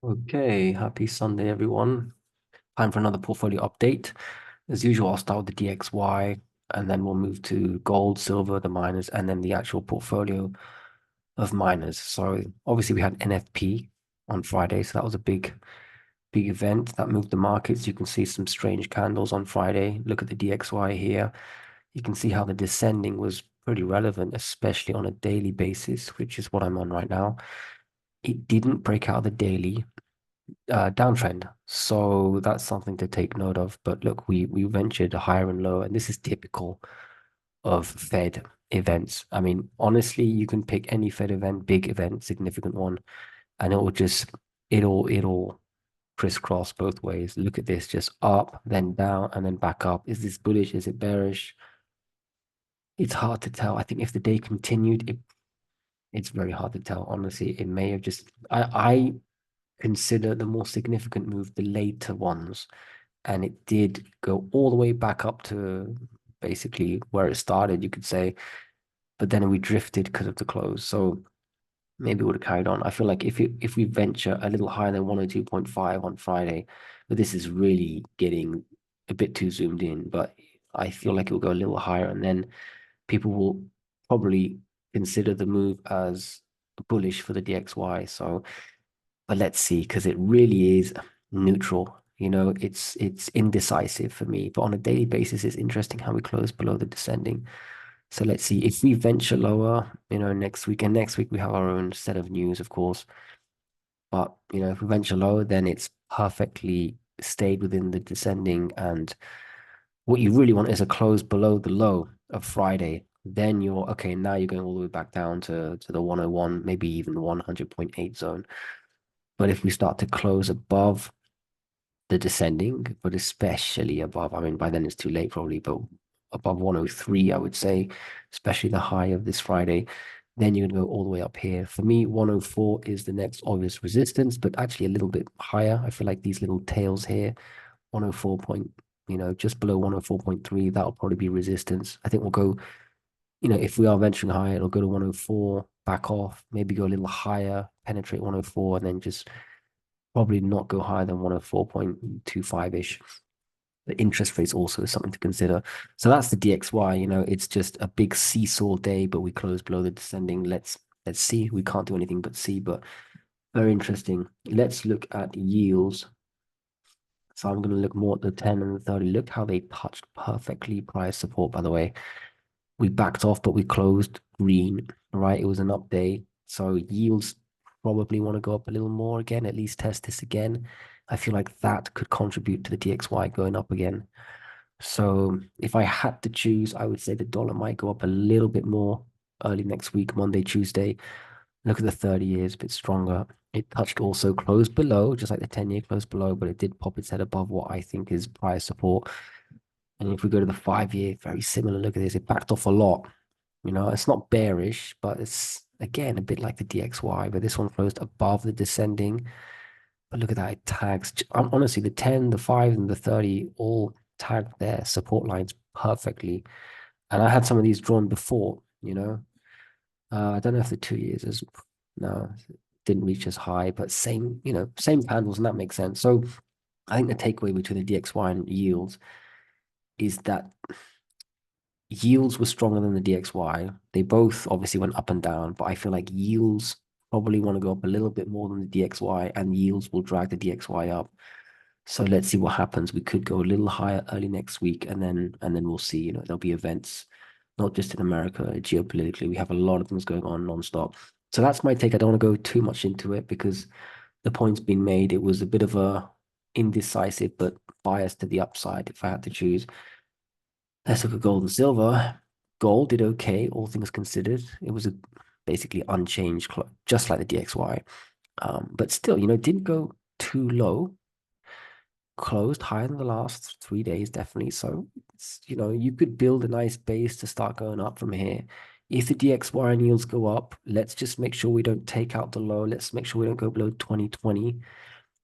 Okay, happy Sunday, everyone. Time for another portfolio update. As usual, I'll start with the DXY and then we'll move to gold, silver, the miners, and then the actual portfolio of miners. So obviously we had NFP on Friday, so that was a big event that moved the markets. You can see some strange candles on Friday. Look at the DXY here. You can see how the descending was pretty relevant, especially on a daily basis, which is what I'm on right now. It didn't break out the daily downtrend. So that's something to take note of. But look, we ventured higher and lower, and this is typical of Fed events. I mean, honestly, you can pick any Fed event, big event, significant one, and it'll crisscross both ways. Look at this, just up, then down, and then back up. Is this bullish? Is it bearish? It's hard to tell. I think if the day continued, it's very hard to tell. Honestly, it may have just I consider the more significant move the later ones, and it did go all the way back up to basically where it started, you could say, but then we drifted because of the close. So maybe it would have carried on. I feel like if we venture a little higher than 102.5 on Friday, but this is really getting a bit too zoomed in, but I feel like it will go a little higher, and then people will probably consider the move as bullish for the DXY. So but let's see, because it really is neutral. It's indecisive for me. But on a daily basis, it's interesting how we close below the descending. So let's see if we venture lower, next week. And next week we have our own set of news, of course. But if we venture lower, then it's perfectly stayed within the descending. And what you really want is a close below the low of Friday. Then you're okay. Now you're going all the way back down to the 101, maybe even 100.8 zone. But if we start to close above the descending, but especially above, I mean, by then it's too late probably, but above 103, I would say, especially the high of this Friday, then you're going to go all the way up here. For me, 104 is the next obvious resistance, but actually a little bit higher. I feel like these little tails here, 104 point, just below 104.3, that'll probably be resistance. I think we'll go, if we are venturing higher, it'll go to 104, back off, maybe go a little higher, penetrate 104, and then just probably not go higher than 104.25-ish. The interest rates also is something to consider. So that's the DXY, it's just a big seesaw day, but we close below the descending. Let's see. We can't do anything but see, but very interesting. Let's look at yields. So I'm going to look more at the 10 and the 30. Look how they touched perfectly price support, by the way. We backed off, but we closed green, right? It was an up day. So yields probably want to go up a little more again, at least test this again. I feel like that could contribute to the DXY going up again. So if I had to choose, I would say the dollar might go up a little bit more early next week, Monday, Tuesday. Look at the 30 years, a bit stronger. It touched also closed below, just like the 10-year closed below, but it did pop its head above what I think is price support. And if we go to the 5-year, very similar. Look at this. It backed off a lot. It's not bearish, but it's again a bit like the DXY, but this one closed above the descending. But look at that. It tags honestly the 10, the 5, and the 30 all tagged their support lines perfectly. And I had some of these drawn before, I don't know if the 2 years is no, didn't reach as high, but same candles, and that makes sense. So I think the takeaway between the DXY and yields is that yields were stronger than the DXY. They both obviously went up and down, but I feel like yields probably want to go up a little bit more than the DXY, and yields will drag the DXY up. So let's see what happens. We could go a little higher early next week, and then we'll see. There'll be events, not just in America, geopolitically. We have a lot of things going on nonstop. So that's my take. I don't want to go too much into it because the point's been made. It was a bit of a indecisive but biased to the upside if I had to choose. Let's look at gold and silver. Gold did okay, all things considered. It was basically unchanged, just like the DXY. But still, didn't go too low. Closed higher than the last 3 days, definitely. So, you could build a nice base to start going up from here. If the DXY and yields go up, let's just make sure we don't take out the low. Let's make sure we don't go below 2020,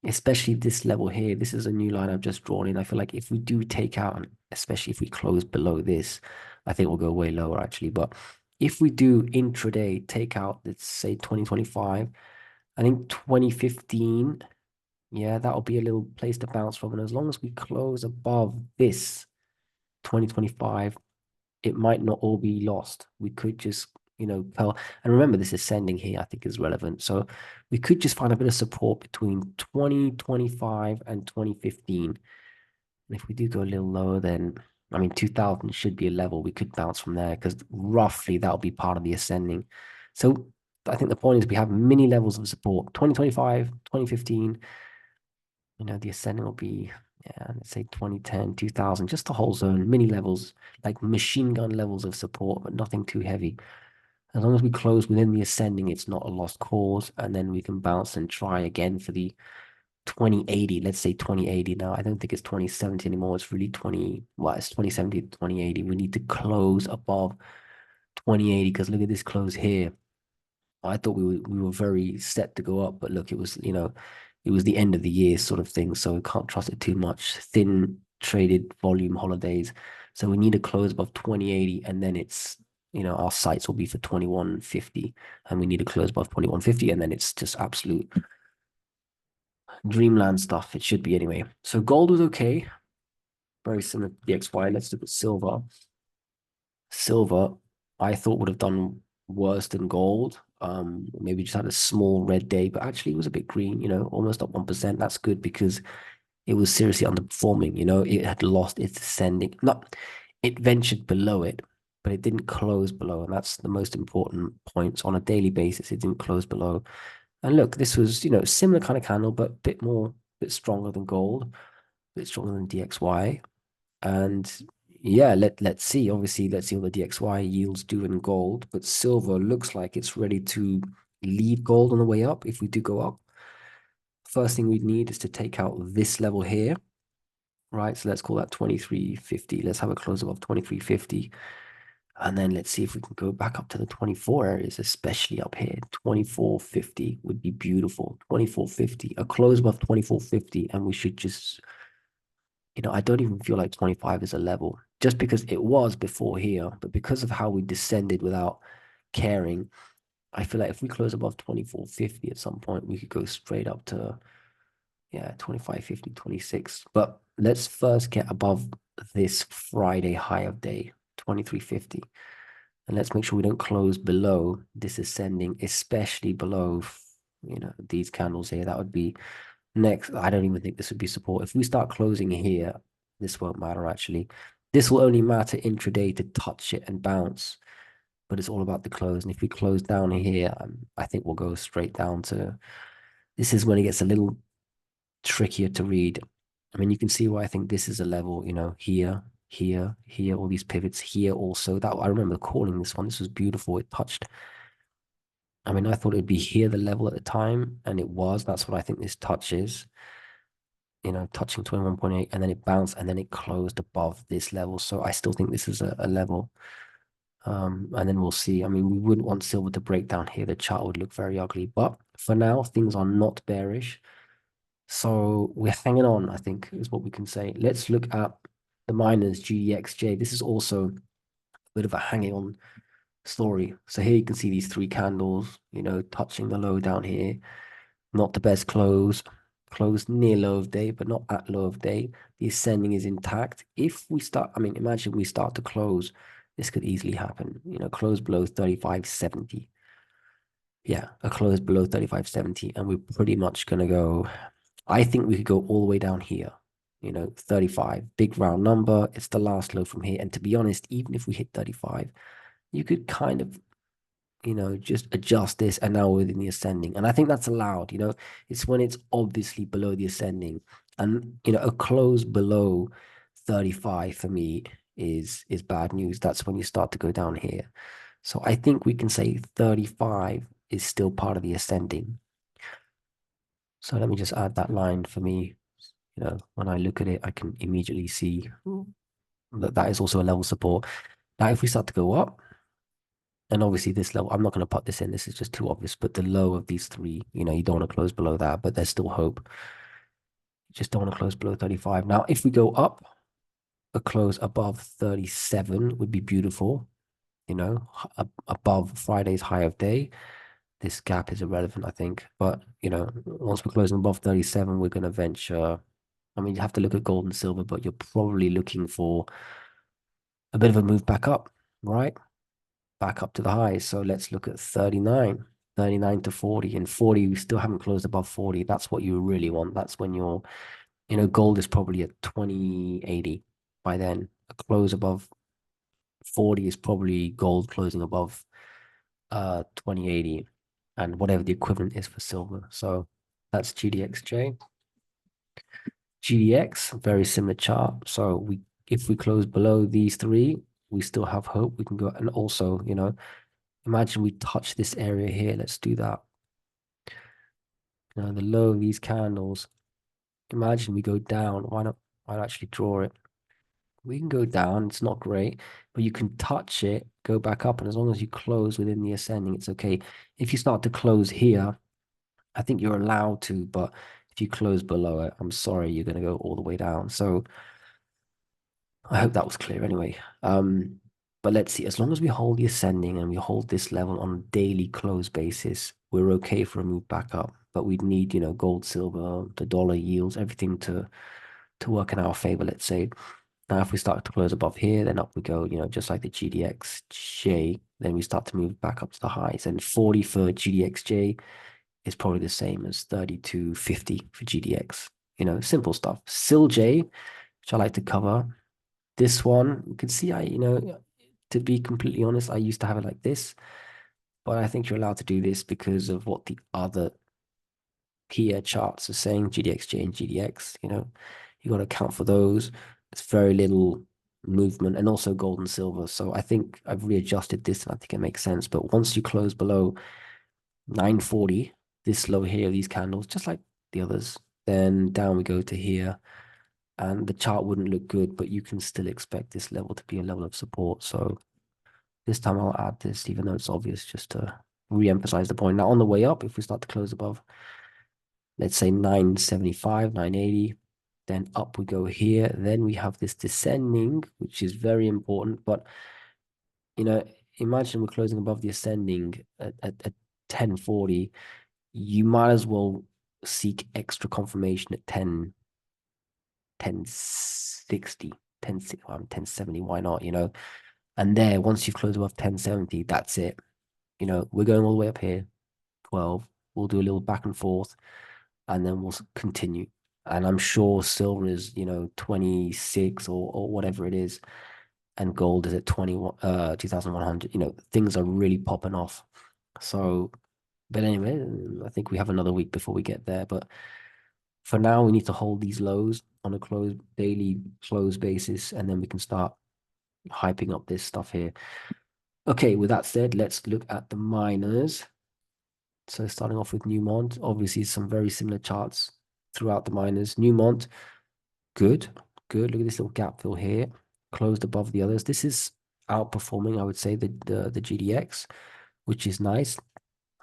especially this level here. This is a new line I've just drawn in. I feel like if we do take out, and especially if we close below this, I think we'll go way lower actually. But if we do intraday take out, let's say 2025, I think 2015 Yeah, that'll be a little place to bounce from. And as long as we close above this 2025, it might not all be lost. We could just, tell. And remember, this ascending here, I think, is relevant. So we could just find a bit of support between 2025 and 2015. And if we do go a little lower, then, I mean, 2000 should be a level. We could bounce from there because roughly that'll be part of the ascending. So I think the point is we have mini levels of support, 2025, 2015. The ascending will be, yeah, let's say 2010, 2000, just the whole zone, mini levels, like machine gun levels of support, but nothing too heavy. As long as we close within the ascending, it's not a lost cause, and then we can bounce and try again for the 2080. Let's say 2080 now. I don't think it's 2070 anymore. It's really it's 2070 to 2080. We need to close above 2080 because look at this close here. I thought we were very set to go up, but look, it was the end of the year sort of thing, so we can't trust it too much. Thin traded volume holidays. So we need to close above 2080, and then it's, our sights will be for 2150, and we need to close above 2150, and then it's just absolute dreamland stuff. It should be anyway. So gold was okay, very similar to the XY. Let's look at silver. Silver, I thought would have done worse than gold. Maybe just had a small red day, but actually it was a bit green, almost up 1%. That's good because it was seriously underperforming. It had lost its ascending. Not, it ventured below it, but it didn't close below. And that's the most important point. On a daily basis, it didn't close below. And look, this was, similar kind of candle, but a bit stronger than gold, a bit stronger than DXY. And yeah, let's see. Obviously, let's see what the DXY yields do in gold. But silver looks like it's ready to lead gold on the way up. If we do go up, first thing we'd need is to take out this level here, right? So let's call that 2350. Let's have a close above 2350. And then let's see if we can go back up to the 24 areas, especially up here. 2450 would be beautiful. 2450, a close above 2450, and we should just, I don't even feel like 25 is a level, just because it was before here, but because of how we descended without caring, I feel like if we close above 2450 at some point, we could go straight up to, yeah, 2550, 26. But let's first get above this Friday high of day, 2350. And let's make sure we don't close below this ascending, especially below, these candles here. That would be next. I don't even think this would be support. If we start closing here, this won't matter actually. This will only matter intraday to touch it and bounce, but it's all about the close. And if we close down here, I think we'll go straight down to, this is when it gets a little trickier to read. I mean, you can see why I think this is a level, here, here, here, all these pivots here also. That I remember calling this one. This was beautiful. It touched. I mean, I thought it'd be here, the level at the time, and it was. That's what I think this touches. Touching 21.8, and then it bounced, and then it closed above this level. So I still think this is a level. And then we'll see. I mean, we wouldn't want silver to break down here. The chart would look very ugly. But for now, things are not bearish. So we're hanging on, I think, is what we can say. Let's look at the miners, GDXJ. This is also a bit of a hanging on story. So here you can see these three candles, touching the low down here. Not the best close. Close near low of day, but not at low of day. The ascending is intact. If we start, I mean, imagine we start to close. This could easily happen. Close below 35.70. Yeah, a close below 35.70. And we're pretty much going to go, I think we could go all the way down here. 35, big round number. It's the last low from here. And to be honest, even if we hit 35, you could kind of, just adjust this, and now we're within the ascending. And I think that's allowed, it's when it's obviously below the ascending. And, a close below 35 for me is bad news. That's when you start to go down here. So I think we can say 35 is still part of the ascending. So let me just add that line for me. When I look at it, I can immediately see that that is also a level support. Now, if we start to go up, and obviously this level, I'm not going to put this in. This is just too obvious. But the low of these three, you don't want to close below that, but there's still hope. You just don't want to close below 35. Now, if we go up, a close above 37 would be beautiful, above Friday's high of day. this gap is irrelevant, I think. But, you know, once we're closing above 37, we're going to venture. I mean, you have to look at gold and silver, but you're probably looking for a bit of a move back up, right? Back up to the highs. So let's look at 39, 39 to 40. And 40, we still haven't closed above 40. That's what you really want. That's when you're, you know, gold is probably at 2080 by then. A close above 40 is probably gold closing above 2080 and whatever the equivalent is for silver. So that's GDXJ. GDX, very similar chart. So if we close below these three, we still have hope. We can go, and also, you know, imagine we touch this area here. Let's do that. You know, the low of these candles. Imagine we go down. Why not actually draw it? We can go down. It's not great, but you can touch it, go back up, and as long as you close within the ascending, it's okay. If you start to close here, I think you're allowed to, but if you close below it, I'm sorry, you're going to go all the way down. So I hope that was clear anyway. But let's see, as long as we hold the ascending and we hold this level on a daily close basis, we're okay for a move back up. But we'd need, you know, gold, silver, the dollar yields, everything to work in our favor, let's say. Now, if we start to close above here, then up we go, you know, just like the GDXJ, then we start to move back up to the highs. And 40 for GDXJ is probably the same as 32.50 for GDX. You know, simple stuff. SILJ, which I like to cover. This one, you can see you know, to be completely honest, I used to have it like this, but I think you're allowed to do this because of what the other peer charts are saying, GDXJ and GDX, you know, you got to account for those. It's very little movement and also gold and silver. So I think I've readjusted this and I think it makes sense. But once you close below 940, this low here, these candles, just like the others, then down we go to here. And the chart wouldn't look good, but you can still expect this level to be a level of support. So this time I'll add this, even though it's obvious, just to re-emphasize the point. Now on the way up, if we start to close above, let's say 975, 980, then up we go here. Then we have this descending, which is very important. But, you know, imagine we're closing above the ascending at 1040. You might as well seek extra confirmation at 1060, 1070, why not, you know? And there, once you've closed above 1070, that's it. You know, we're going all the way up here, 12. We'll do a little back and forth, and then we'll continue. And I'm sure silver is, you know, 26 or whatever it is, and gold is at 2,100. You know, things are really popping off. So, but anyway, I think we have another week before we get there. But for now, we need to hold these lows on a daily close basis, and then we can start hyping up this stuff here. Okay, with that said, let's look at the miners. So starting off with Newmont, obviously some very similar charts throughout the miners. Newmont, good. Look at this little gap fill here, closed above the others. This is outperforming, I would say, the GDX, which is nice.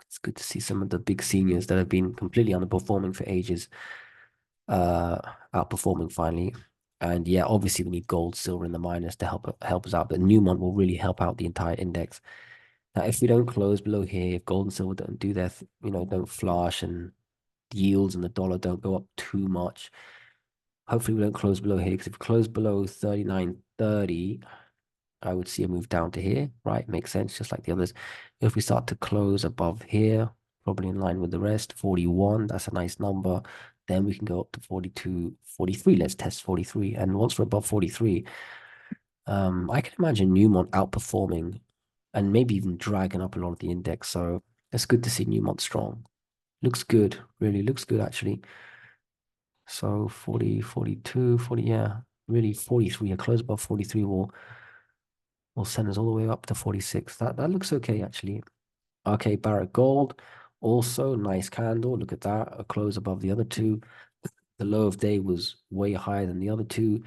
It's good to see some of the big seniors that have been completely underperforming for ages outperforming finally. And yeah, obviously we need gold, silver, and the miners to help us out. But Newmont will really help out the entire index. Now, if we don't close below here, if gold and silver don't do their, you know, don't flash and the yields and the dollar don't go up too much, hopefully we don't close below here. Because if we close below 39.30, I would see a move down to here, right? Makes sense, just like the others. If we start to close above here, probably in line with the rest, 41, that's a nice number. Then we can go up to 42, 43. Let's test 43. And once we're above 43, I can imagine Newmont outperforming and maybe even dragging up a lot of the index. So it's good to see Newmont strong. Looks good, really looks good actually. So 40, 42, 40, yeah, really 43. A close above 43 will send us all the way up to 46. That looks okay actually. Okay, Barrick Gold, also nice candle. Look at that, a close above the other two. The low of day was way higher than the other two.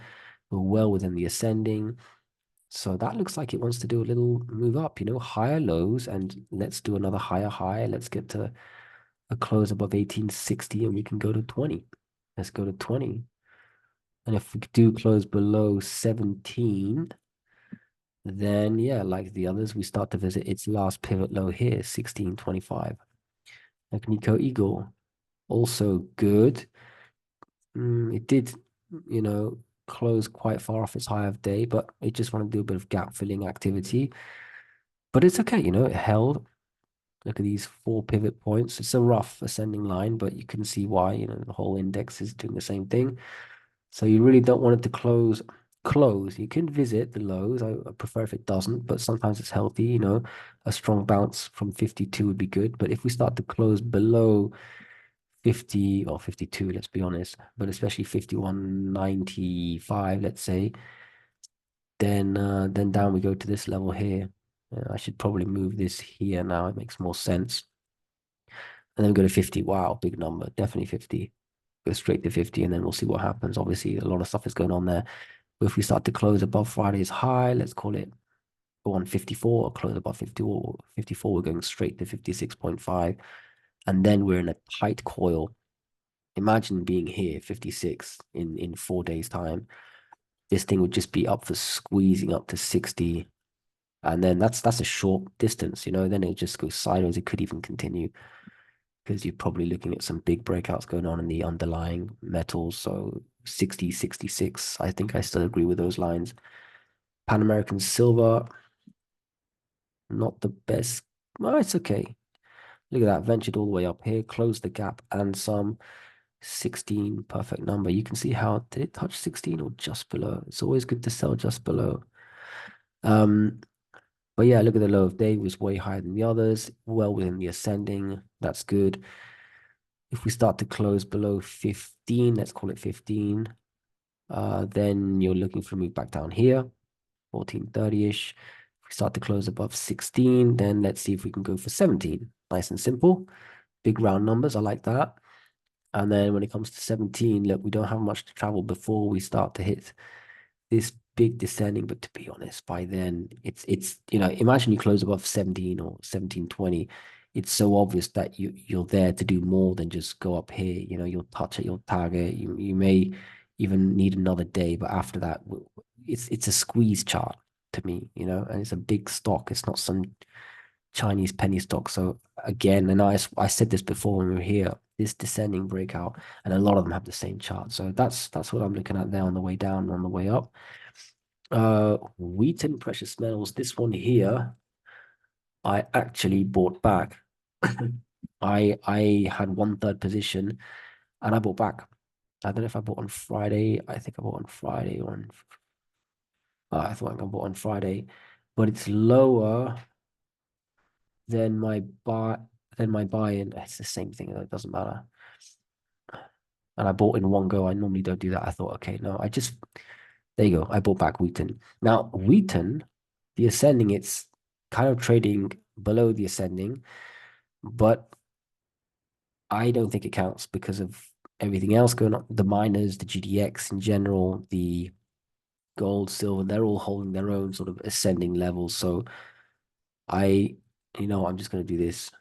We're well within the ascending. So that looks like it wants to do a little move up, you know, higher lows, and let's do another higher high. Let's get to a close above 1860 and we can go to 20. Let's go to 20. And if we do close below 17, then yeah, like the others, we start to visit its last pivot low here, 1625. Agnico-Eagle, also good. It did, you know, close quite far off its high of day, but it just wanted to do a bit of gap filling activity. But it's okay, you know, it held. Look at these 4 pivot points. It's a rough ascending line, but you can see why, you know, the whole index is doing the same thing. So you really don't want it to close. You can visit the lows. I prefer if it doesn't, but sometimes it's healthy, you know. A strong bounce from 52 would be good. But if we start to close below 50 or 52, let's be honest, but especially 51.95, let's say, then down we go to this level here. I should probably move this here now. It makes more sense. And then we go to 50. Wow, big number. Definitely 50. Go straight to 50, and then we'll see what happens. Obviously, a lot of stuff is going on there. But if we start to close above Friday's high, let's call it go on 54 or close above 54, 54, we're going straight to 56.5. And then we're in a tight coil. Imagine being here, 56 in 4 days' time. This thing would just be up for squeezing up to 60. And then that's a short distance, you know, then it just goes sideways. It could even continue because you're probably looking at some big breakouts going on in the underlying metals. So 60, 66, I think I still agree with those lines. Pan American Silver, not the best. Well, it's okay. Look at that, ventured all the way up here, closed the gap and some. 16, perfect number. You can see how did it touch 16 or just below? It's always good to sell just below. Um, but yeah, look at the low of day was way higher than the others, well within the ascending. That's good. If we start to close below 15, let's call it 15, then you're looking for a move back down here, 1430-ish. If we start to close above 16, then let's see if we can go for 17. Nice and simple. Big round numbers, I like that. And then when it comes to 17, look, we don't have much to travel before we start to hit this big descending. But to be honest, by then it's you know, imagine you close above 17 or 1720. It's so obvious that you're there to do more than just go up here. You know, you'll touch at your target. You may even need another day, but after that, it's a squeeze chart to me, you know, and it's a big stock. It's not some Chinese penny stock. So again, and I said this before when we were here, this descending breakout, and a lot of them have the same chart. So that's what I'm looking at there on the way down and on the way up. Wheaton precious metals, this one here, I actually bought back. I had 1/3 position and I bought back. I don't know if I bought on Friday. I think I bought on Friday or on I thought I bought on Friday, but it's lower than my buy-in. It's the same thing, it doesn't matter. And I bought in one go. I normally don't do that. I thought, okay, no, there you go. I bought back Wheaton. Now, Wheaton, the ascending, it's kind of trading below the ascending, but I don't think it counts because of everything else going on. The miners, the GDX in general, the gold, silver, they're all holding their own sort of ascending levels. So I, I'm just going to do this.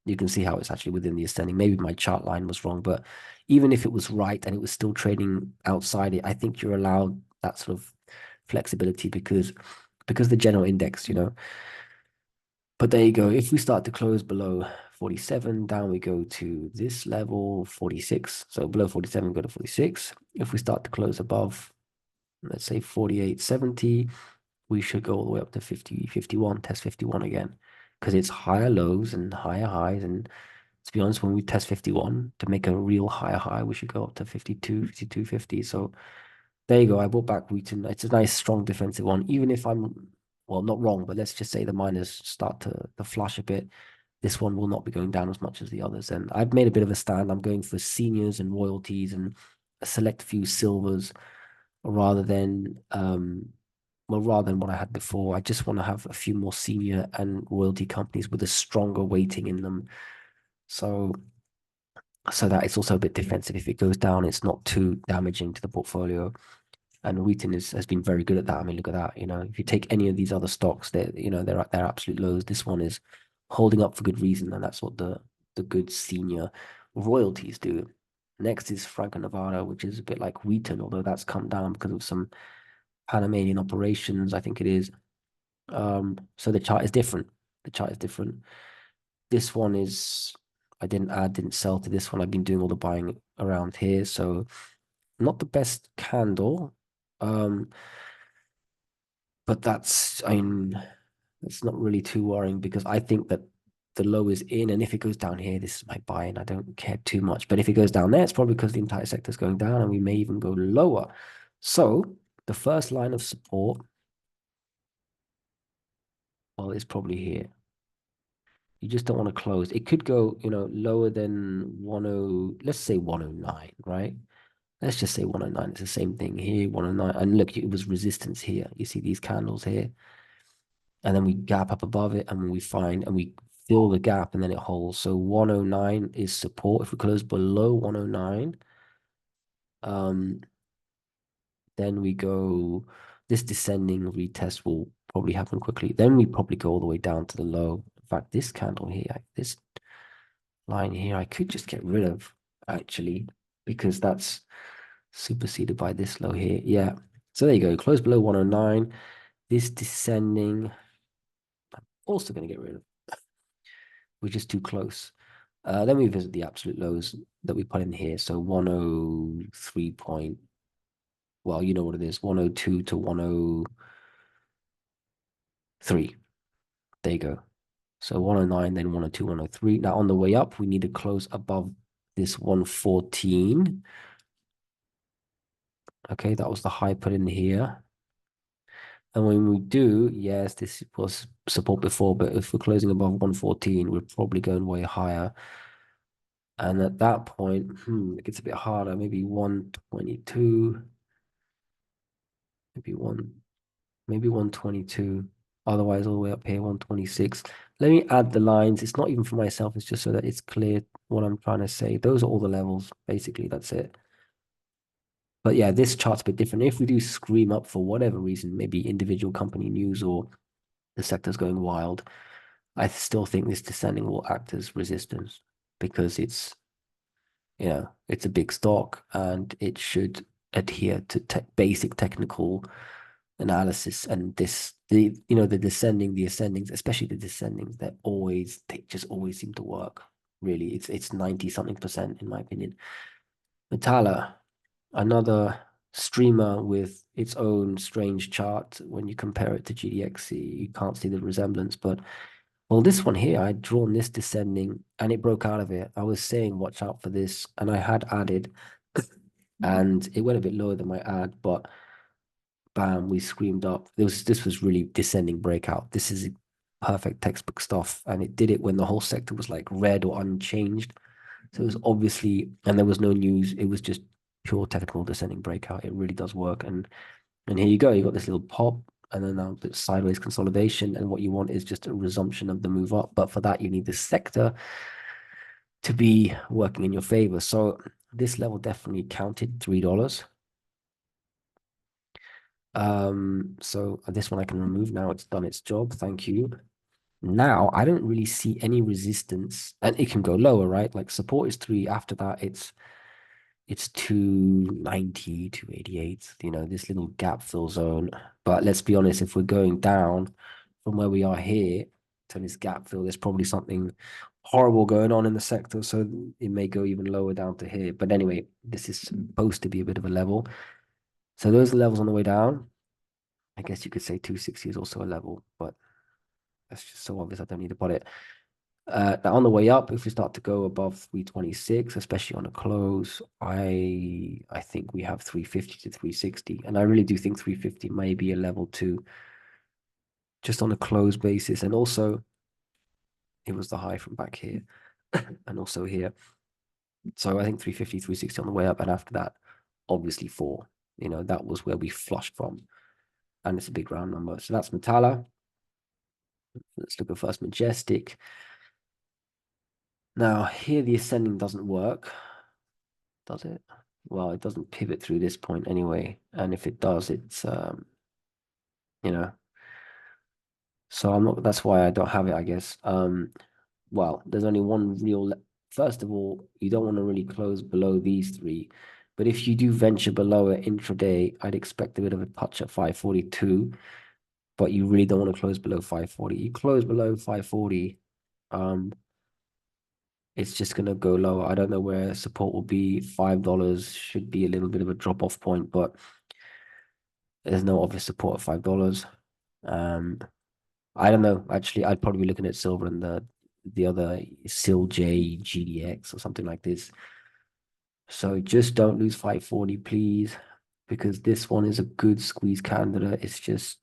You can see how it's actually within the ascending. Maybe my chart line was wrong, but even if it was right and it was still trading outside it, I think you're allowed that sort of flexibility because the general index, But there you go. If we start to close below 47, down we go to this level, 46. So below 47, go to 46. If we start to close above, let's say 48.70, we should go all the way up to 50, 51, test 51 again. Because it's higher lows and higher highs. And to be honest, when we test 51 to make a real higher high, we should go up to 52, 52.50. So there you go. I bought back Wheaton. It's a nice, strong defensive one. Even if I'm, well, not wrong, but let's just say the miners start to flush a bit. This one will not be going down as much as the others. And I've made a bit of a stand. I'm going for seniors and royalties and a select few silvers rather than rather than what I had before. I just want to have a few more senior and royalty companies with a stronger weighting in them. So that it's also a bit defensive. If it goes down, it's not too damaging to the portfolio. And Wheaton has been very good at that. I mean, look at that. If you take any of these other stocks, they're at their absolute lows. This one is holding up for good reason, and that's what the good senior royalties do. Next is Franco Nevada, which is a bit like Wheaton, although that's come down because of some Panamanian operations, I think it is. So the chart is different. The chart is different. This one is, I didn't sell to this one. I've been doing all the buying around here. So not the best candle. But that's, I mean, it's not really too worrying because I think that the low is in, and if it goes down here, this is my buy, and I don't care too much. But if it goes down there, it's probably because the entire sector is going down, and we may even go lower. So the first line of support, well, is probably here. You just don't want to close. It could go, lower than 10, let's say 109, right? Let's just say 109. It's the same thing here, 109. And look, it was resistance here. You see these candles here. And then we gap up above it and we find and we fill the gap and then it holds. So 109 is support. If we close below 109, then we go, this descending retest will probably happen quickly. Then we probably go all the way down to the low. In fact, this candle here, this line here, I could just get rid of actually, because that's superseded by this low here. Yeah. So there you go. Close below 109. This descending, I'm also going to get rid of. We're just too close. Then we visit the absolute lows that we put in here. So 103 point, well, you know what it is, 102 to 103. There you go. So 109, then 102, 103. Now on the way up, we need to close above this 114. Okay, that was the high put in here. And when we do, yes, this was support before, but if we're closing above 114, we're probably going way higher. And at that point, it gets a bit harder, maybe 122, maybe 122. Otherwise, all the way up here, 126. Let me add the lines. It's not even for myself. It's just so that it's clear what I'm trying to say. Those are all the levels. Basically, that's it. But yeah, this chart's a bit different. If we do scream up for whatever reason, maybe individual company news or the sector's going wild, I still think this descending will act as resistance because it's a big stock and it should adhere to basic technical analysis. And the descending, the ascendings, especially the descendings, they just always seem to work. Really, it's 90 something percent in my opinion. Metalla, another streamer with its own strange chart. When you compare it to GDXC, you can't see the resemblance, but well, this one here, I'd drawn this descending and it broke out of it. I was saying, watch out for this. And I had added, and it went a bit lower than my ad, but bam, we screamed up. This was really descending breakout. This is perfect textbook stuff. And it did it when the whole sector was like red or unchanged. So it was obviously, and there was no news. It was just pure technical descending breakout. It really does work. And here you go. You got this little pop and then now the sideways consolidation. And what you want is just a resumption of the move up. But for that, you need the sector to be working in your favor. So this level definitely counted $3. So this one I can remove now. It's done its job. Thank you. Now I don't really see any resistance, and it can go lower, right? Like support is 3. After that, it's 290, 288. This little gap fill zone. But let's be honest, if we're going down from where we are here to this gap fill, there's probably something horrible going on in the sector. So it may go even lower down to here. But anyway, this is supposed to be a bit of a level. So those are levels on the way down. I guess you could say 260 is also a level, but that's just so obvious I don't need to put it. Now on the way up, if we start to go above 326, especially on a close, I think we have 350 to 360. And I really do think 350 may be a level 2 just on a close basis. And also it was the high from back here and also here. So I think 350, 360 on the way up. And after that, obviously 4. That was where we flushed from. And it's a big round number. So that's Metalla. Let's look at first Majestic. Now here the ascending doesn't work, does it? Well, it doesn't pivot through this point anyway. And if it does, it's so I'm not, that's why I don't have it, I guess. Well, there's only one real, first of all, you don't want to really close below these 3. But if you do venture below it intraday, I'd expect a bit of a touch at 542. But you really don't want to close below 540. You close below 540, it's just going to go lower. I don't know where support will be. $5 should be a little bit of a drop-off point, but there's no obvious support at $5. Um, I don't know. Actually, I'd probably be looking at silver and the other SILJ GDX or something like this. So just don't lose 540, please, because this one is a good squeeze candidate. It's just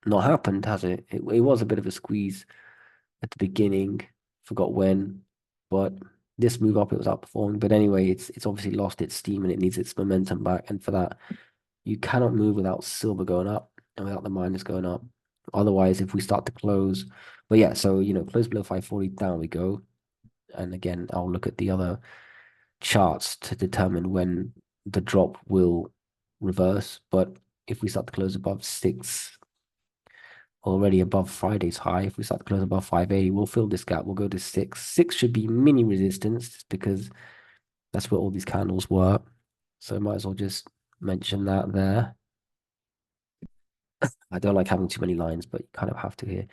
not happened, has it? It was a bit of a squeeze at the beginning. Forgot when, but this move up, it was outperforming. But anyway, it's obviously lost its steam and it needs its momentum back. And for that, you cannot move without silver going up and without the miners going up. Otherwise, if we start to close, but yeah, so close below 540, down we go. And again, I'll look at the other charts to determine when the drop will reverse. But if we start to close above 6, already above Friday's high, if we start to close above 580, we'll fill this gap. We'll go to 6. 6 should be mini resistance because that's where all these candles were. So I might as well just mention that there. I don't like having too many lines, but you kind of have to here.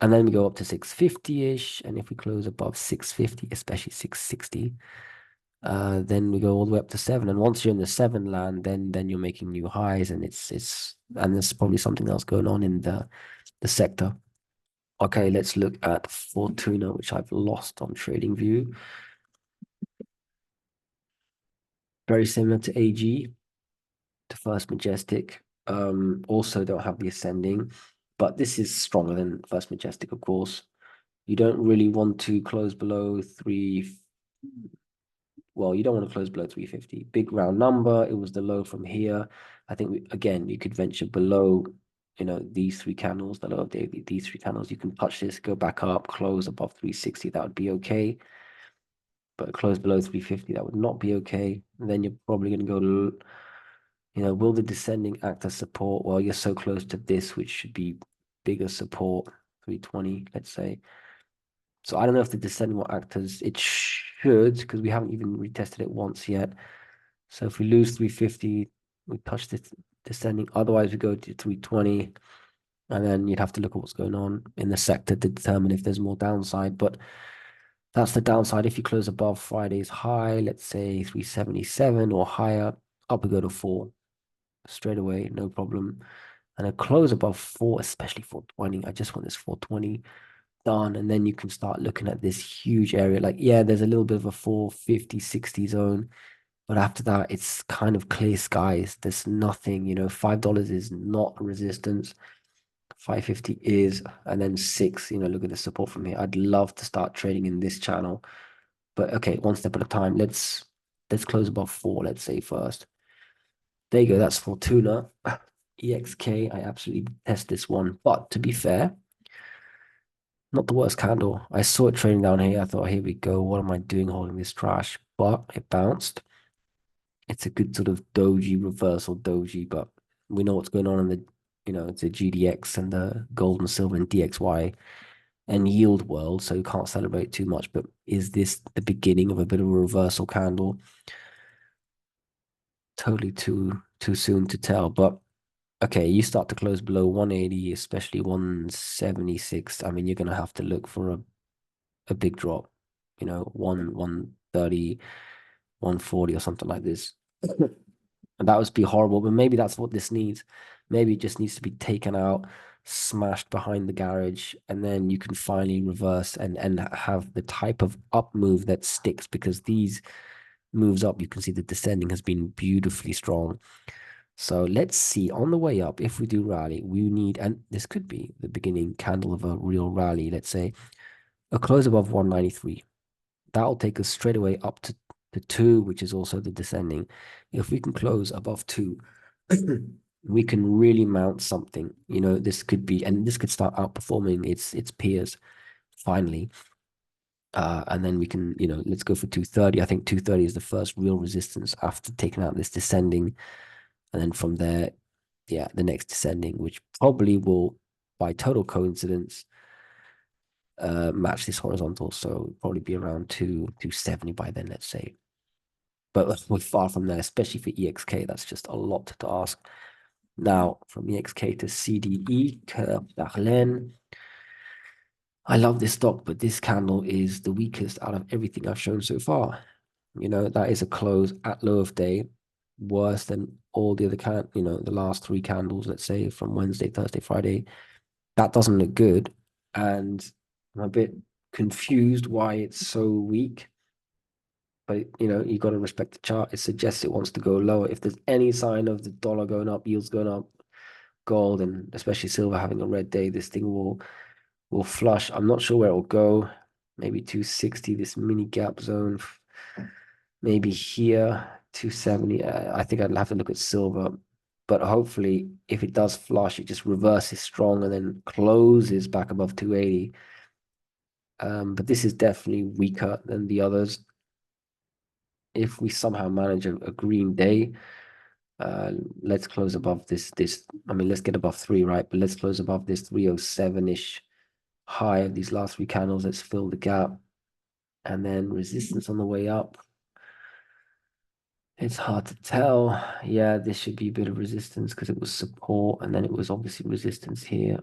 And then we go up to 650-ish. And if we close above 650, especially 660, then we go all the way up to 7. And once you're in the 7 land, then you're making new highs, and and there's probably something else going on in the sector. Okay, let's look at Fortuna, which I've lost on TradingView. Very similar to AG, to First Majestic. Also don't have the ascending, but this is stronger than First Majestic, of course. You don't really want to close below 3. Well, you don't want to close below 350. Big round number. It was the low from here. I think, again, you could venture below, these 3 candles, the low of these 3 candles. You can touch this, go back up, close above 360. That would be okay. But close below 350, that would not be okay. And then you're probably going to go, will the descending act as support? Well, you're so close to this, which should be bigger support, 320, let's say. So I don't know if the descending will act as it should, because we haven't even retested it once yet. So if we lose 350, we touch this descending. Otherwise, we go to 320, and then you'd have to look at what's going on in the sector to determine if there's more downside. But that's the downside. If you close above Friday's high, let's say 377 or higher, up we go to 4 straight away, no problem. And a close above 4, especially 420. I just want this 420 done, and then you can start looking at this huge area. Like, yeah, there's a little bit of a 450, 60 zone, but after that, it's kind of clear skies. There's nothing, $5 is not resistance. 550 is, and then 6, look at the support from here. I'd love to start trading in this channel, but okay, one step at a time. Let's close above 4, let's say first. There you go, that's Fortuna. EXK, I absolutely test this one, but to be fair, not the worst candle. I saw it trading down here. I thought, here we go. What am I doing holding this trash? But it bounced. It's a good sort of doji reversal doji, but we know what's going on in the, it's a GDX and the gold and silver and DXY and yield world, so you can't celebrate too much. But is this the beginning of a bit of a reversal candle? Totally too soon to tell. But okay, you start to close below 180, especially 176. I mean, you're gonna have to look for a big drop, 130, 140 or something like this. And that would be horrible, but maybe that's what this needs. Maybe it just needs to be taken out, smashed behind the garage, and then you can finally reverse and have the type of up move that sticks, because these moves up, you can see the descending has been beautifully strong. So let's see, on the way up, if we do rally, we need, and this could be the beginning candle of a real rally, let's say, a close above 193. That'll take us straight away up to 2, which is also the descending. If we can close above 2, we can really mount something. This could be, and this could start outperforming its peers finally. And then we can, let's go for 230. I think 230 is the first real resistance after taking out this descending. And then from there, yeah, the next descending, which probably will, by total coincidence, match this horizontal. So probably be around 270 by then, let's say. But we're far from there, especially for EXK. That's just a lot to ask. Now, from EXK to CDE, Curve d'Arlen. I love this stock, but this candle is the weakest out of everything I've shown so far. You know, that is a close at low of day, worse than all the other the last three candles, let's say from Wednesday, Thursday, Friday. That doesn't look good. And I'm a bit confused why it's so weak. But you got to respect the chart. It suggests it wants to go lower. If there's any sign of the dollar going up, yields going up, gold and especially silver having a red day, this thing will flush. I'm not sure where it will go. Maybe 260, this mini gap zone. Maybe here, 270. I think I'd have to look at silver. But hopefully, if it does flush, it just reverses strong and then closes back above 280. But this is definitely weaker than the others. If we somehow manage a green day, let's close above this. I mean, let's get above 3, right? But let's close above this 307-ish high of these last three candles. Let's fill the gap. And then resistance on the way up. It's hard to tell. Yeah, this should be a bit of resistance because it was support and then it was obviously resistance here.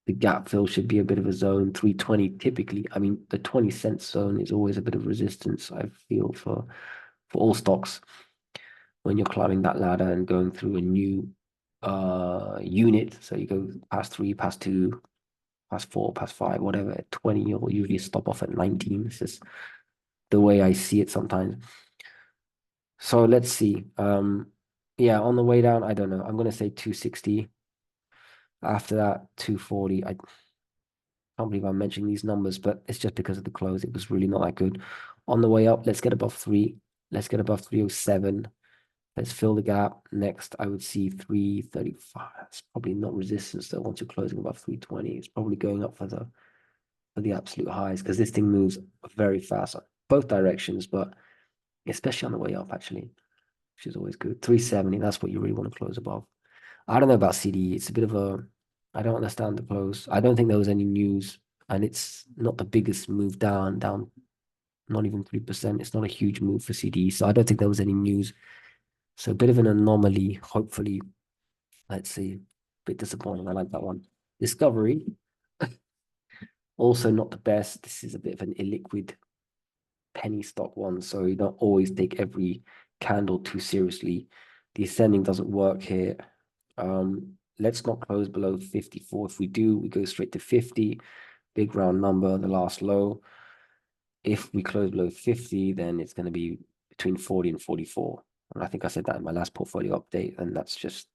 The gap fill should be a bit of a zone. 320 typically. I mean, the 20-cent zone is always a bit of resistance, I feel, for all stocks when you're climbing that ladder and going through a new unit. So you go past 3, past 2, past 4, past 5, whatever. At 20, you'll usually stop off at 19. This is the way I see it sometimes. So let's see. Yeah, on the way down, I don't know. I'm gonna say 260. After that, 240. I can't believe I'm mentioning these numbers, but it's just because of the close. It was really not that good. On the way up, let's get above 3. Let's get above 307. Let's fill the gap. Next, I would see 335. It's probably not resistance though. Once you're closing above 320, it's probably going up for the absolute highs because this thing moves very fast, both directions, but especially on the way up, actually, which is always good. 370, that's what you really want to close above. I don't know about CDE. It's a bit of a, I don't understand the close. I don't think there was any news, and it's not the biggest move down, not even 3%. It's not a huge move for CDE, so I don't think there was any news. So a bit of an anomaly, hopefully. Let's see. A bit disappointing. I like that one. Discovery, also not the best. This is a bit of an illiquid penny stock one, so you don't always take every candle too seriously. The ascending doesn't work here. Let's not close below 54. If we do, we go straight to 50. Big round number, the last low. If we close below 50, then it's going to be between 40 and 44. And I think I said that in my last portfolio update, and that's just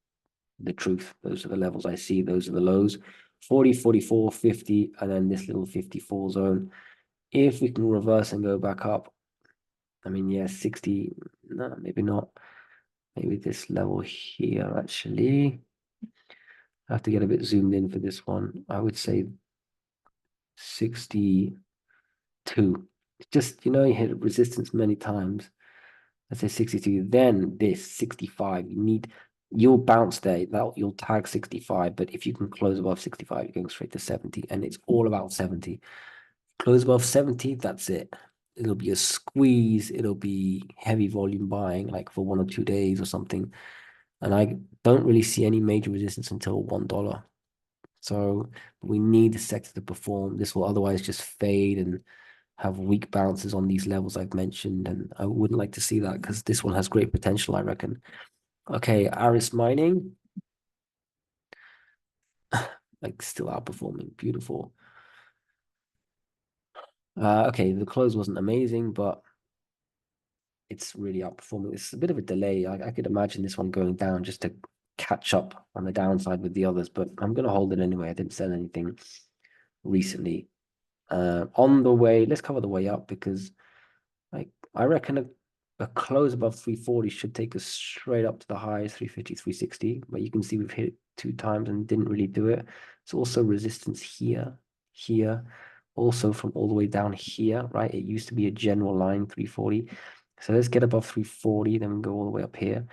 the truth. Those are the levels I see. Those are the lows. 40, 44, 50, and then this little 54 zone. If we can reverse and go back up, I mean, yeah, 60, no, maybe not. Maybe this level here, actually. I have to get a bit zoomed in for this one. I would say 62. Just, you hit resistance many times. Let's say 62. Then this 65. You'll bounce there. You'll tag 65. But if you can close above 65, you're going straight to 70. And it's all about 70. Close above 70, that's it. It'll be a squeeze. It'll be heavy volume buying, like for 1 or 2 days or something. And I don't really see any major resistance until $1. So we need the sector to perform. This will otherwise just fade and have weak bounces on these levels I've mentioned. And I wouldn't like to see that because this one has great potential, I reckon. Okay, Aris Mining, like still outperforming. Beautiful. Okay, the close wasn't amazing, but it's really outperforming. It's a bit of a delay. I could imagine this one going down just to catch up on the downside with the others, but I'm going to hold it anyway. I didn't sell anything recently. On the way, let's cover the way up because I reckon a close above 340 should take us straight up to the highs, 350, 360, but you can see we've hit it 2 times and didn't really do it. It's also resistance here, also from all the way down here, right? It used to be a general line, 340. So let's get above 340, then we go all the way up here.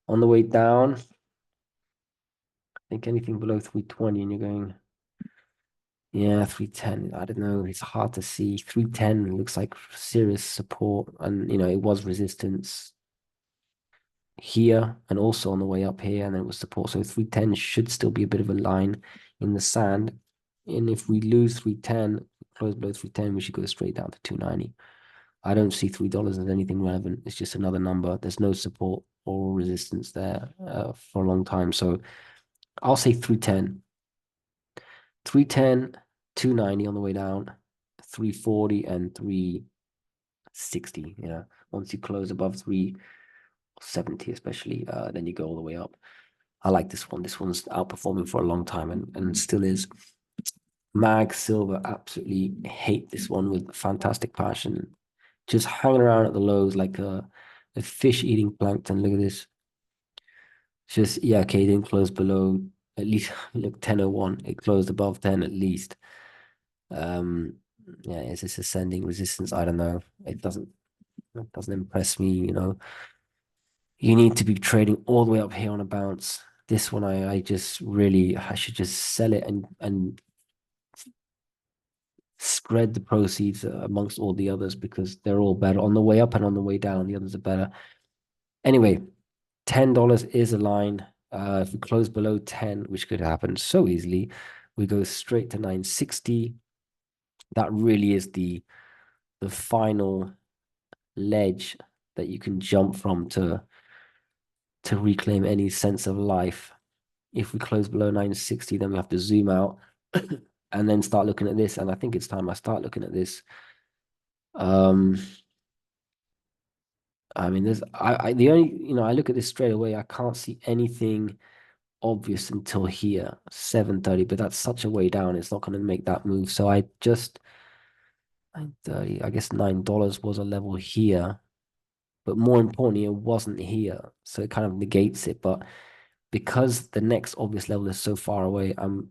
On the way down, I think anything below 320 and you're going, yeah, 310. I don't know. It's hard to see. 310 looks like serious support. And, it was resistance here and also on the way up here. And then it was support. So 310 should still be a bit of a line in the sand. And if we lose 310, close below 310, we should go straight down to 290. I don't see $3 as anything relevant. It's just another number. There's no support or resistance there for a long time. So I'll say 310. 310, 290 on the way down, 340 and 360. Yeah. Once you close above 370, especially, then you go all the way up. I like this one. This one's outperforming for a long time and still is. Mag Silver, absolutely hate this one with fantastic passion. Just hanging around at the lows like a fish eating plankton. Look at this. Just, yeah, okay, it didn't close below at least, look, 1001. It closed above 10 at least. Yeah, is this ascending resistance? I don't know. It doesn't impress me, you know. You need to be trading all the way up here on a bounce. This one, I just really, I should just sell it and spread the proceeds amongst all the others because they're all better on the way up and on the way down. The others are better. Anyway, $10 is a line. If we close below 10, which could happen so easily, we go straight to 960. That really is the final ledge that you can jump from to reclaim any sense of life. If we close below 960, then we have to zoom out and then start looking at this. And I think it's time I start looking at this. I mean, the only, you know, I look at this straight away. I can't see anything obvious until here, 730, but that's such a way down. It's not going to make that move. So I just 930, I guess $9 was a level here, but more importantly, it wasn't here. So it kind of negates it. But because the next obvious level is so far away, I'm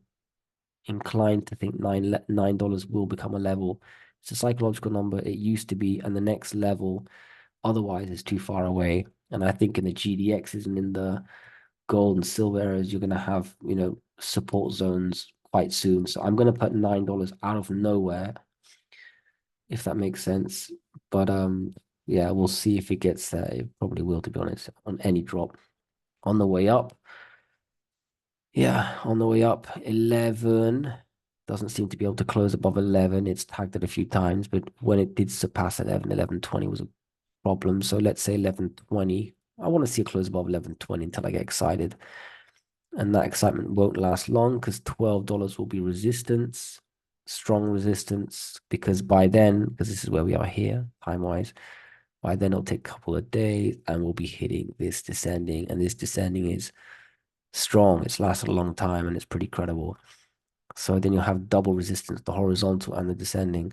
inclined to think $9 will become a level. It's a psychological number. It used to be, and the next level otherwise is too far away. And I think in the GDXs and in the gold and silver areas, you're going to have, you know, support zones quite soon. So I'm going to put $9 out of nowhere, if that makes sense. But yeah, we'll see if it gets there. It probably will, to be honest, on any drop. On the way up, yeah, on the way up, 11 doesn't seem to be able to close above 11. It's tagged it a few times, but when it did surpass 11, 1120 was a problem. So let's say 1120. I want to see a close above 1120 until I get excited. And that excitement won't last long because $12 will be resistance, strong resistance, because by then, because this is where we are here, time-wise, by then it'll take a couple of days and we'll be hitting this descending, and this descending is strong. It's lasted a long time and it's pretty credible. So then you'll have double resistance, the horizontal and the descending.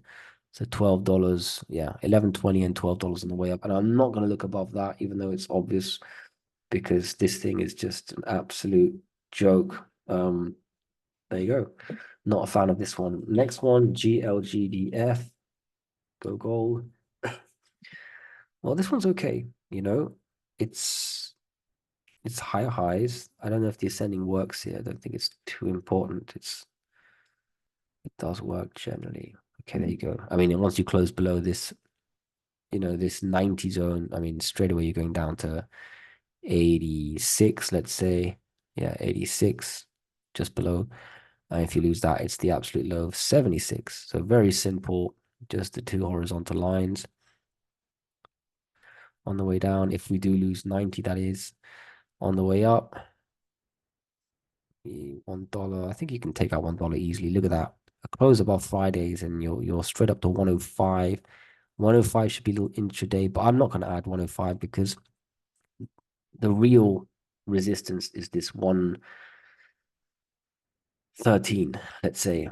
So $12, yeah, 1120 and $12 on the way up. And I'm not going to look above that, even though it's obvious, because this thing is just an absolute joke. There you go. Not a fan of this one. Next one, GLGDF, Gogold. Well, this one's okay. You know, it's higher highs. I don't know if the ascending works here. I don't think it's too important. It does work generally. Okay, there you go. I mean, once you close below this, you know, this 90 zone, I mean, straight away you're going down to 86, let's say. Yeah, 86, just below. And if you lose that, it's the absolute low of 76. So very simple, just the two horizontal lines. On the way down, if we do lose 90, that is. On the way up, $1. I think you can take out $1 easily. Look at that. A close above Fridays and you're straight up to 105. 105 should be a little intraday, but I'm not going to add 105 because the real resistance is this 113, let's say.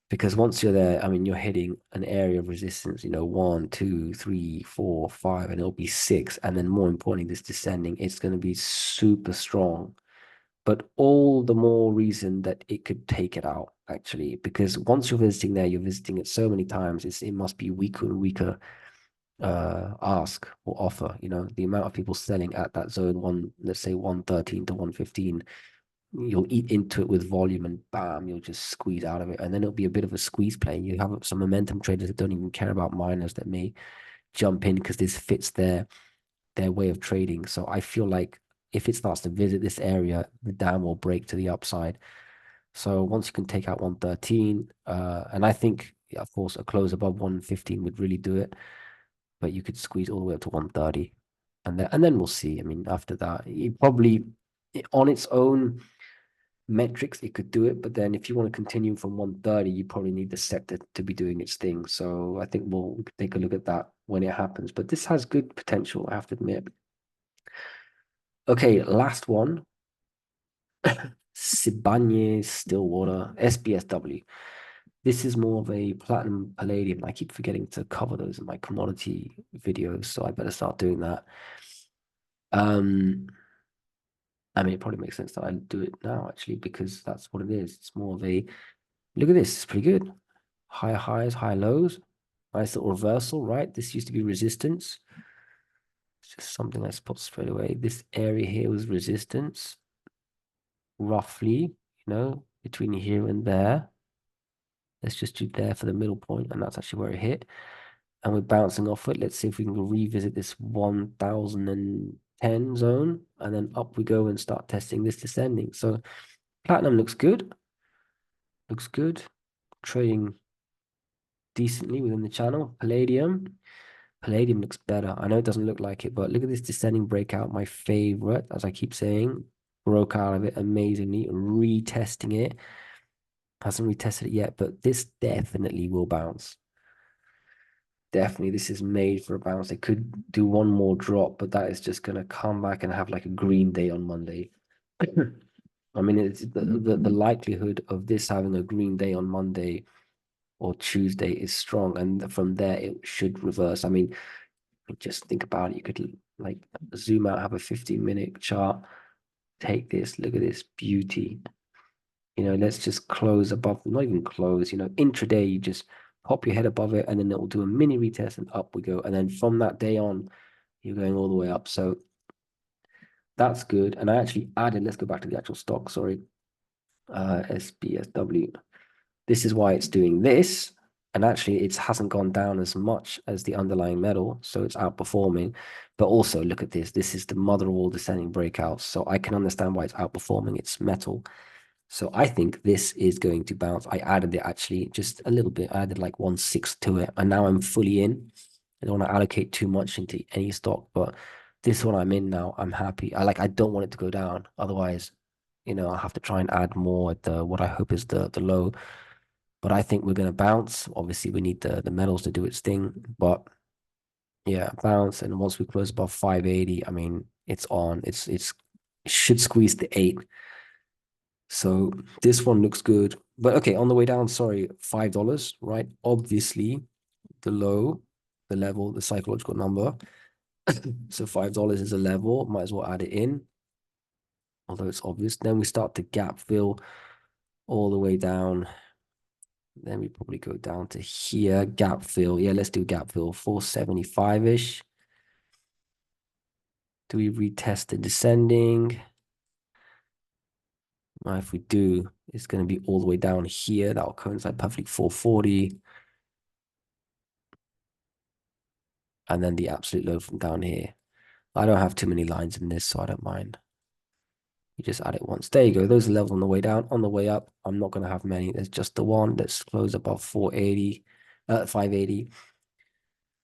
Because once you're there, I mean, you're hitting an area of resistance, you know, 1, 2, 3, 4, 5, and it'll be 6. And then more importantly, this descending, it's going to be super strong. But all the more reason that it could take it out, actually, because once you're visiting there, you're visiting it so many times, it must be weaker and weaker ask or offer. You know, the amount of people selling at that zone one, let's say 113 to 115, you'll eat into it with volume and bam, you'll just squeeze out of it. And then it'll be a bit of a squeeze play. You have some momentum traders that don't even care about miners that may jump in because this fits their way of trading. So I feel like if it starts to visit this area, the dam will break to the upside. So once you can take out 113, and I think yeah, of course, a close above 115 would really do it, but you could squeeze all the way up to 130, and then we'll see. I mean, after that, you probably on its own metrics it could do it, but then if you want to continue from 130, you probably need the sector to be doing its thing. So I think we'll take a look at that when it happens. But this has good potential, I have to admit. Okay, last one. Sibanye-Stillwater, SBSW. This is more of a platinum palladium. I keep forgetting to cover those in my commodity videos, so I better start doing that. I mean, it probably makes sense that I do it now, actually, because that's what it is. It's more of a, look at this, it's pretty good. Higher highs, higher lows. Nice little reversal, right? This used to be resistance. It's just something I spot straight away. This area here was resistance, roughly, between here and there. Let's just do there for the middle point, and that's actually where it hit. And we're bouncing off it. Let's see if we can revisit this 1010 zone, and then up we go and start testing this descending. So platinum looks good. Looks good. Trading decently within the channel. Palladium looks better. I know it doesn't look like it, but look at this descending breakout. My favorite, as I keep saying, broke out of it amazingly, retesting it. Hasn't retested it yet, but this definitely will bounce. Definitely, this is made for a bounce. They could do one more drop, but that is just going to come back and have like a green day on Monday. I mean, it's the likelihood of this having a green day on Monday or Tuesday is strong, and from there it should reverse. I mean, just think about it. You could like zoom out, have a 15-minute chart, take this, look at this beauty. Let's just close above, not even close, intraday, you just pop your head above it, and then it will do a mini retest, and up we go. And then from that day on, you're going all the way up. So that's good. And I actually added, let's go back to the actual stock, sorry, SBSW. This is why it's doing this. And actually, it hasn't gone down as much as the underlying metal, so it's outperforming. But also, look at this. This is the mother of all descending breakouts. So I can understand why it's outperforming its metal. So I think this is going to bounce. I added it actually just a little bit. I added like 1/6 to it, and now I'm fully in. I don't want to allocate too much into any stock, but this one I'm in now. I'm happy. I don't want it to go down. Otherwise, I have to try and add more at what I hope is the low. But I think we're going to bounce. Obviously, we need the metals to do its thing. But yeah, bounce. And once we close above 580, I mean, it's on. It should squeeze the 8. So this one looks good. But okay, on the way down, sorry, $5, right? Obviously, the low, the level, the psychological number. So $5 is a level. Might as well add it in. Although it's obvious. Then we start to gap fill all the way down. Then we probably go down to here, gap fill. Yeah, let's do gap fill, 475-ish. Do we retest the descending? If we do, it's going to be all the way down here. That will coincide perfectly 440. And then the absolute low from down here. I don't have too many lines in this, so I don't mind. You just add it once. There you go. Those are levels on the way down. On the way up, I'm not going to have many. There's just the one that's close above 580.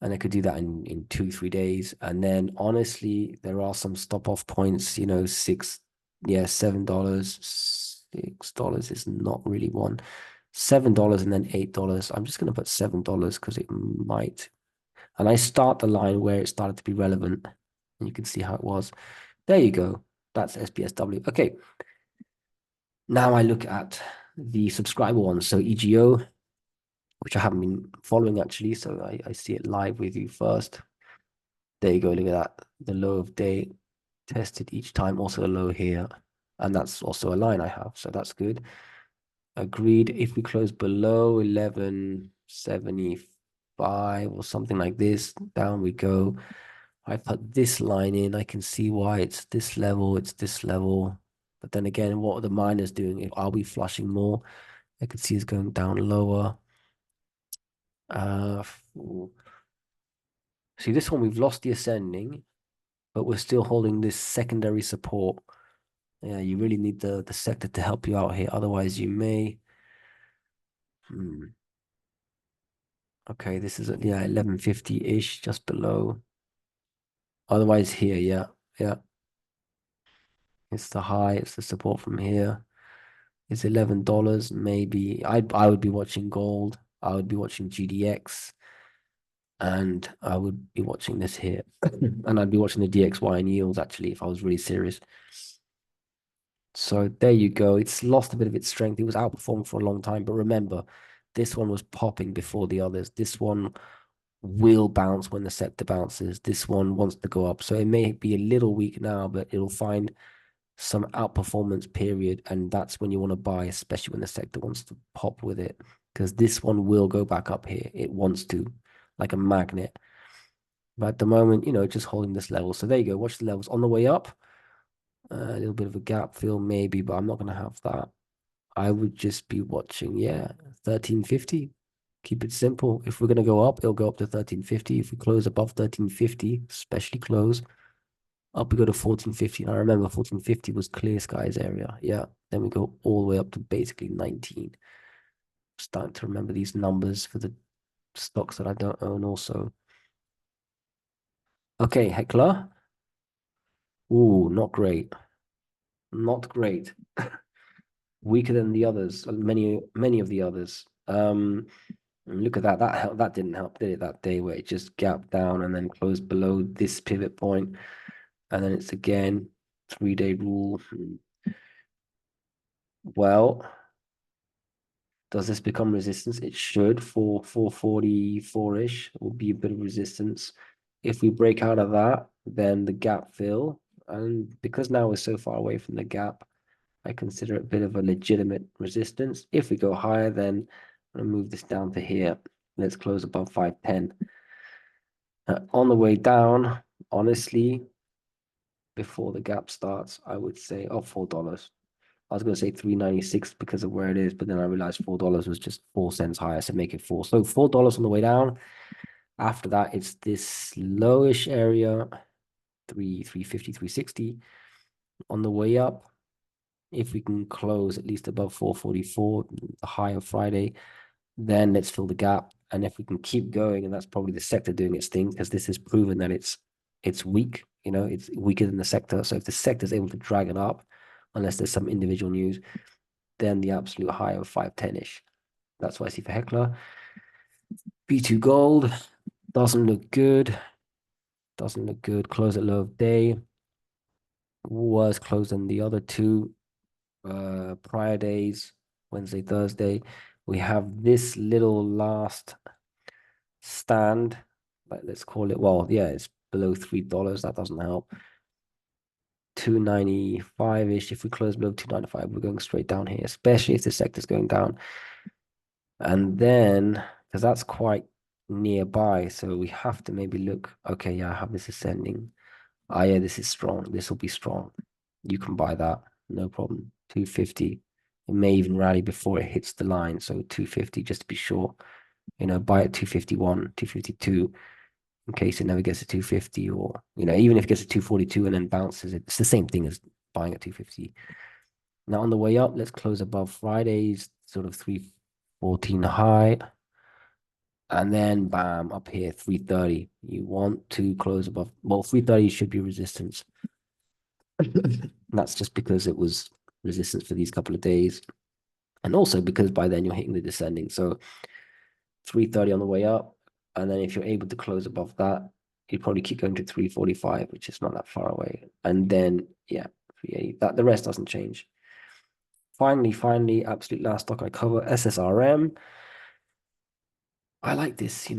And I could do that in 2-3 days. And then honestly, there are some stop off points, $7. $6 is not really one. $7 and then $8. I'm just going to put $7 because it might. And I start the line where it started to be relevant. And you can see how it was. There you go. That's SBSW. Okay. Now I look at the subscriber ones. So EGO, which I haven't been following actually. So I see it live with you first. There you go. Look at that. The low of day tested each time. Also a low here. And that's also a line I have. So that's good. Agreed. If we close below 1175 or something like this, down we go. I put this line in. I can see why it's this level. It's this level. But then again, what are the miners doing? Are we flushing more? I could see it's going down lower. See, this one, we've lost the ascending, but we're still holding this secondary support. Yeah, you really need the sector to help you out here. Otherwise, you may... Okay, this is yeah, 1150-ish, just below. Otherwise here, yeah, yeah. It's the high, it's the support from here. It's $11, maybe. I would be watching gold. I would be watching GDX, and I would be watching this here. And I'd be watching the DXY and yields actually if I was really serious. So there you go. It's lost a bit of its strength. It was outperforming for a long time, but remember, this one was popping before the others. This one will bounce when the sector bounces. This one wants to go up. So it may be a little weak now, but it'll find some outperformance period, and that's when you want to buy, especially when the sector wants to pop with it, because this one will go back up here. It wants to, like a magnet. But at the moment, just holding this level. So there you go. Watch the levels on the way up. A little bit of a gap fill maybe, but I'm not going to have that. I would just be watching, yeah, 1350. Keep it simple. If we're going to go up, it'll go up to 1350. If we close above 1350, especially close, up we go to 1450. And I remember 1450 was clear skies area. Yeah. Then we go all the way up to basically 19. Starting to remember these numbers for the stocks that I don't own also. Okay, Hecla. Ooh, not great. Not great. Weaker than the others, many of the others. And look at that. That didn't help, did it, that day where it just gapped down and then closed below this pivot point. And then it's again 3-day rule. Well, does this become resistance? It should for 444-ish will be a bit of resistance. If we break out of that, then the gap fill. And because now we're so far away from the gap, I consider it a bit of a legitimate resistance. If we go higher, then I'm going to move this down to here. Let's close above 510. On the way down, honestly, before the gap starts, I would say, oh, $4. I was going to say 396 because of where it is, but then I realized $4 was just 4 cents higher, so make it 4. So $4 on the way down. After that, it's this lowish area, 350, 360. On the way up, if we can close at least above 444, the high of Friday, then let's fill the gap. And if we can keep going, and that's probably the sector doing its thing, because this has proven that it's weak, it's weaker than the sector. So if the sector is able to drag it up, unless there's some individual news, then the absolute high of 510-ish. That's what I see for Hecla. B2 Gold doesn't look good. Doesn't look good. Close at low of day. Was closed on the other two prior days, Wednesday, Thursday. We have this little last stand, like let's call it, well, yeah, it's below $3. That doesn't help. 295-ish. If we close below 295, we're going straight down here, especially if the sector's going down. And then, because that's quite nearby, so we have to maybe look, okay, yeah, I have this ascending. Ah, yeah, this is strong. This will be strong. You can buy that, no problem. 250. It may even rally before it hits the line, so 250 just to be sure. Buy at 251, 252 in case it never gets to 250, or even if it gets to 242 and then bounces, it's the same thing as buying at 250. Now on the way up, let's close above Friday's sort of 314 high. And then bam, up here, 330. You want to close above, well, 330 should be resistance. That's just because it was resistance for these couple of days. And also because by then you're hitting the descending. So 330 on the way up. And then if you're able to close above that, you'd probably keep going to 345, which is not that far away. And then, yeah, 380. The rest doesn't change. Finally, absolute last stock I cover, SSRM. I like this,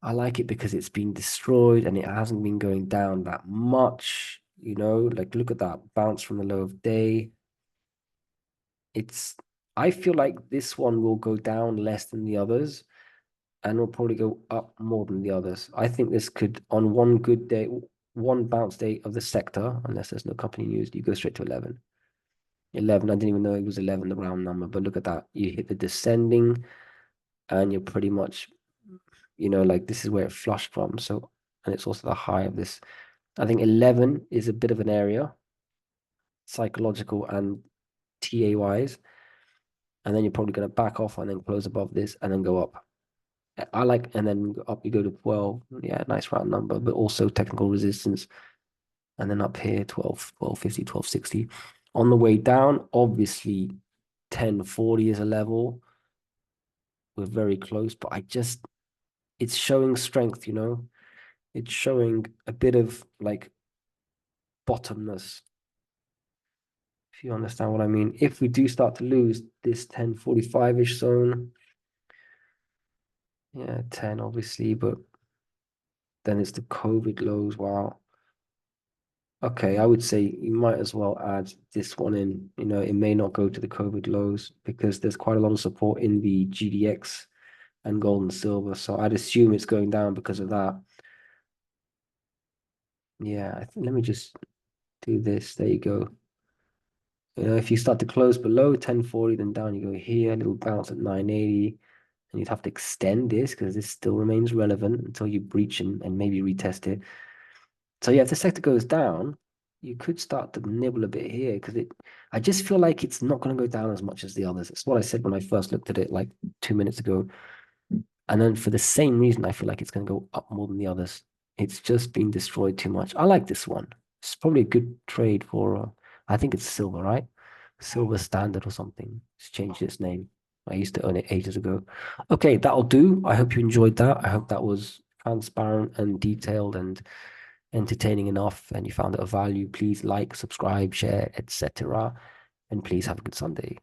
I like it because it's been destroyed and it hasn't been going down that much, like look at that bounce from the low of day. I feel like this one will go down less than the others and will probably go up more than the others. I think this could, on one good day, one bounce day of the sector, unless there's no company news, you go straight to 11. 11, I didn't even know it was 11, the round number, but look at that. You hit the descending and you're pretty much, like this is where it flushed from. So, and it's also the high of this. I think 11 is a bit of an area, psychological and TA wise. And then you're probably going to back off and then close above this and then go up. I like, and then up you go to 12. Yeah, nice round number, but also technical resistance. And then up here, 12, 1250, 1260. On the way down, obviously 1040 is a level. We're very close, but it's showing strength, you know? It's showing a bit of like bottomness, if you understand what I mean. If we do start to lose this 1045-ish zone, yeah, 10 obviously, but then it's the COVID lows. Wow. Okay, I would say you might as well add this one in. You know, it may not go to the COVID lows because there's quite a lot of support in the GDX and gold and silver. So I'd assume it's going down because of that. Yeah, let me just do this. There you go. You know, if you start to close below 1040, then down you go here, a little bounce at 980. And you'd have to extend this because this still remains relevant until you breach and maybe retest it. So yeah, if the sector goes down, you could start to nibble a bit here because I just feel like it's not going to go down as much as the others. It's what I said when I first looked at it like 2 minutes ago. And then for the same reason, I feel like it's going to go up more than the others. It's just been destroyed too much. I like this one. It's probably a good trade for, I think it's silver, right? Silver Standard or something. It's changed its name. I used to own it ages ago. Okay, that'll do. I hope you enjoyed that. I hope that was transparent and detailed and entertaining enough and you found it of value. Please like, subscribe, share, etc. And please have a good Sunday.